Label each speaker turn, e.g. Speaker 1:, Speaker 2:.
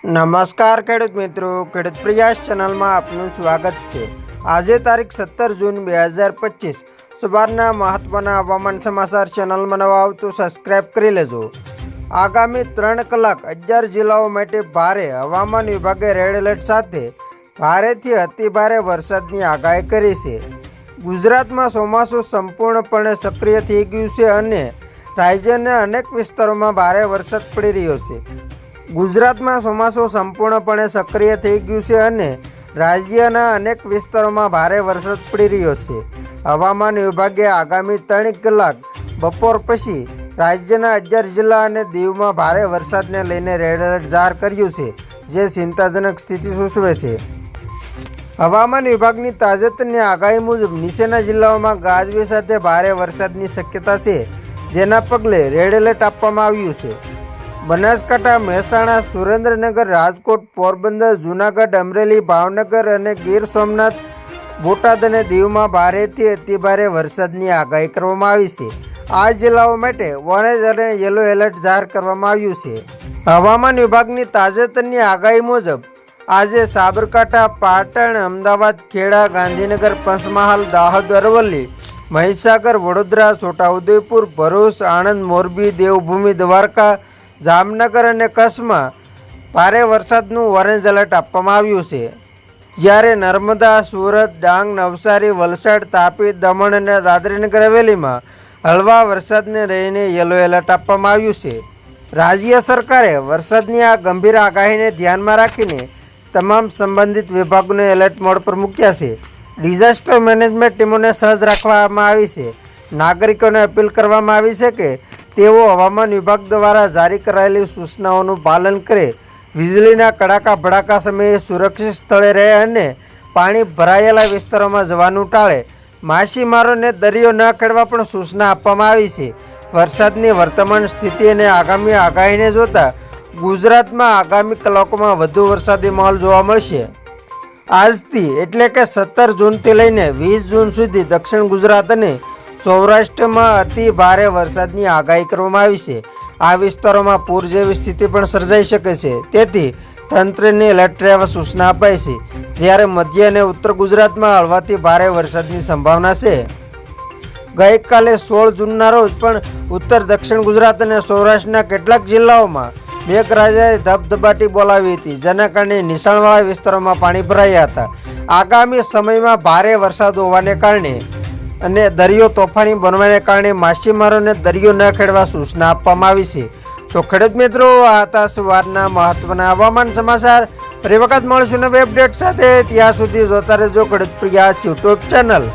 Speaker 1: નમસ્કાર ખેડૂત મિત્રો, ખેડૂત પ્રયાસ ચેનલમાં આપનું સ્વાગત છે। આજે તારીખ 17 જૂન 2025 સવારના મહત્વના હવામાન સમાચાર ચેનલમાં નવા આવો તો સબસ્ક્રાઇબ કરી લેજો। આગામી 3 કલાક 11 જિલ્લાઓ માટે ભારે હવામાન વિભાગે રેડ એલર્ટ સાથે ભારેથી અતિભારે વરસાદની આગાહી કરી છે। ગુજરાતમાં ચોમાસું સંપૂર્ણપણે સક્રિય થઈ ગયું છે અને રાજ્યના અનેક વિસ્તારોમાં ભારે વરસાદ પડી રહ્યો છે। ગુજરાતમાં ચોમાસું સંપૂર્ણપણે સક્રિય થઈ ગયું છે અને રાજ્યના અનેક વિસ્તારોમાં ભારે વરસાદ પડી રહ્યો છે। હવામાન વિભાગે આગામી 3 કલાક બપોર પછી રાજ્યના 11 જિલ્લા અને દીવમાં ભારે વરસાદને લઈને રેડ એલર્ટ જાહેર કર્યું છે, જે ચિંતાજનક સ્થિતિ સૂચવે છે। હવામાન વિભાગની તાજેતરની આગાહી મુજબ નીચેના જિલ્લાઓમાં ગાજવીજ સાથે ભારે વરસાદની શક્યતા છે, જેના પગલે રેડ એલર્ટ આપવામાં આવ્યું છે। બનાસકાંઠા, મહેસાણા, સુરેન્દ્રનગર, રાજકોટ, પોરબંદર, જૂનાગઢ, અમરેલી, ભાવનગર અને ગીર સોમનાથ, બોટાદ અને દીવમાં ભારેથી અતિભારે વરસાદની આગાહી કરવામાં આવી છે। આ જિલ્લાઓ માટે ઓરેન્જ અને યલો એલર્ટ જાહેર કરવામાં આવ્યું છે। હવામાન વિભાગની તાજેતરની આગાહી મુજબ આજે સાબરકાંઠા, પાટણ, અમદાવાદ, ખેડા, ગાંધીનગર, પંચમહાલ, દાહોદ, અરવલ્લી, મહીસાગર, વડોદરા, છોટાઉદેપુર, ભરૂચ, આણંદ, મોરબી, દેવભૂમિ, દ્વારકા, જામનગર અને કચ્છમાં ભારે વરસાદનું ઓરેન્જ એલર્ટ આપવામાં આવ્યું છે, જ્યારે નર્મદા, સુરત, ડાંગ, નવસારી, વલસાડ, તાપી, દમણ અને દાદરાનગર હવેલીમાં હળવા વરસાદને લઈને યલો એલર્ટ આપવામાં આવ્યું છે। રાજ્ય સરકારે વરસાદની આ ગંભીર આગાહીને ધ્યાનમાં રાખીને તમામ સંબંધિત વિભાગોને એલર્ટ મોડ પર મૂક્યા છે। ડિઝાસ્ટર મેનેજમેન્ટ ટીમોને સજ્જ રાખવામાં આવી છે। નાગરિકોને અપીલ કરવામાં આવી છે કે તેઓ હવામાન વિભાગ દ્વારા જારી કરાયેલી સૂચનાઓનું પાલન કરે, વીજળીના કડાકા ભડાકા સમયે સુરક્ષિત સ્થળે રહે અને પાણી ભરાયેલા વિસ્તારોમાં જવાનું ટાળે। માછીમારોને દરિયો ન ખેડવા પણ સૂચના આપવામાં આવી છે। વરસાદની વર્તમાન સ્થિતિ અને આગામી આગાહીને જોતા ગુજરાતમાં આગામી કલાકોમાં વધુ વરસાદી માહોલ જોવા મળશે। આજથી એટલે કે 17 જૂનથી લઈને 20 જૂન સુધી દક્ષિણ ગુજરાત અને સૌરાષ્ટ્રમાં અતિ ભારે વરસાદની આગાહી કરવામાં આવી છે। આ વિસ્તારોમાં પૂર જેવી સ્થિતિ પણ સર્જાઈ શકે છે, તેથી તંત્રને એલર્ટ રહેવા સૂચના અપાઈ છે, જ્યારે મધ્ય અને ઉત્તર ગુજરાતમાં હળવાથી ભારે વરસાદની સંભાવના છે। ગઈકાલે 16 જૂનના રોજ પણ ઉત્તર દક્ષિણ ગુજરાત અને સૌરાષ્ટ્રના કેટલાક જિલ્લાઓમાં મેઘરાજાએ ધબધબાટી બોલાવી હતી, જેના કારણે નીચાણવાળા વિસ્તારોમાં પાણી ભરાયા હતા। આગામી સમયમાં ભારે વરસાદ હોવાને કારણે અને દરિયો તોફાની બનવાને કારણે માછીમારોને દરિયો ન ખેડવા સૂચના આપવામાં આવી છે। તો ખેડૂત મિત્રો, આ હતા સવારના મહત્વના હવામાન સમાચાર। ફરી વખત મળશું નવી અપડેટ સાથે। ત્યાં સુધી જોતા રહેજો ખેડૂત પ્રયાસ યુટ્યુબ ચેનલ।